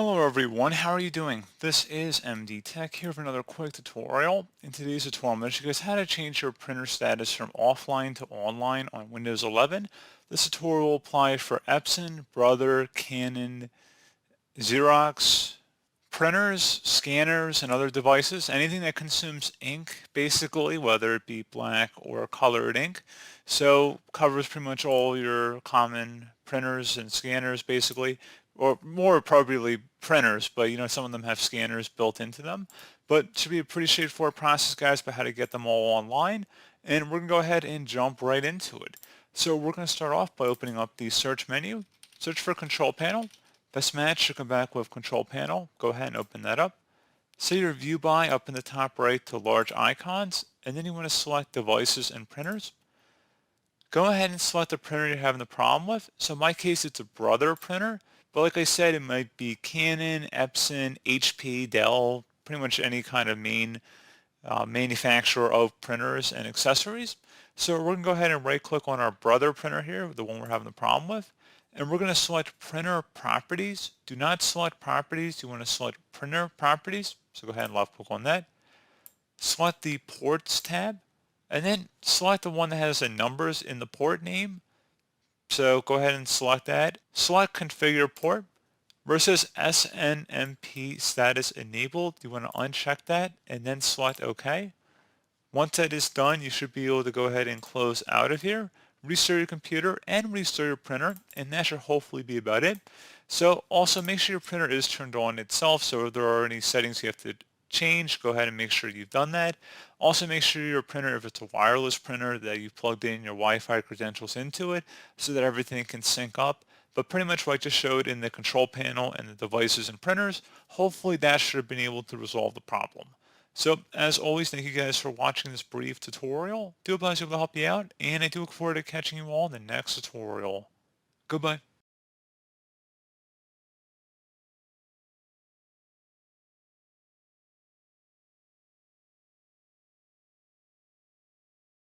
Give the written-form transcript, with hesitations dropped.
Hello everyone, how are you doing? This is MD Tech here for another quick tutorial. In today's tutorial, I'm going to show you guys how to change your printer status from offline to online on Windows 11. This tutorial will apply for Epson, Brother, Canon, Xerox, printers, scanners, and other devices. Anything that consumes ink, basically, whether it be black or colored ink. So covers pretty much all your common printers and scanners, basically, or more appropriately printers, but some of them have scanners built into them. But it should be a pretty straightforward process, guys, about how to get them all online. And we're going to go ahead and jump right into it. So we're going to start off by opening up the search menu, search for control panel. Best match should come back with control panel. Go ahead and open that up. Set your view by up in the top right to large icons, and then you want to select devices and printers. Go ahead and select the printer you're having the problem with. So in my case, it's a Brother printer, but like I said, it might be Canon, Epson, HP, Dell, pretty much any kind of main manufacturer of printers and accessories. So we're going to go ahead and right click on our Brother printer here, the one we're having the problem with. And we're going to select printer properties. Do not select properties. You want to select printer properties. So go ahead and left click on that. Select the ports tab and then select the one that has the numbers in the port name. So go ahead and select that. Select configure port. Where it says SNMP status enabled, you want to uncheck that and then select OK. Once that is done, you should be able to go ahead and close out of here, restart your computer and restart your printer, and that should hopefully be about it. So also make sure your printer is turned on itself, so if there are any settings you have to change, go ahead and make sure you've done that. Also make sure your printer, if it's a wireless printer, that you plugged in your Wi-Fi credentials into it so that everything can sync up. But pretty much what I just showed in the control panel and the devices and printers, hopefully that should have been able to resolve the problem. So as always, thank you guys for watching this brief tutorial. Do hope I was able to help you out, and I do look forward to catching you all in the next tutorial. Goodbye.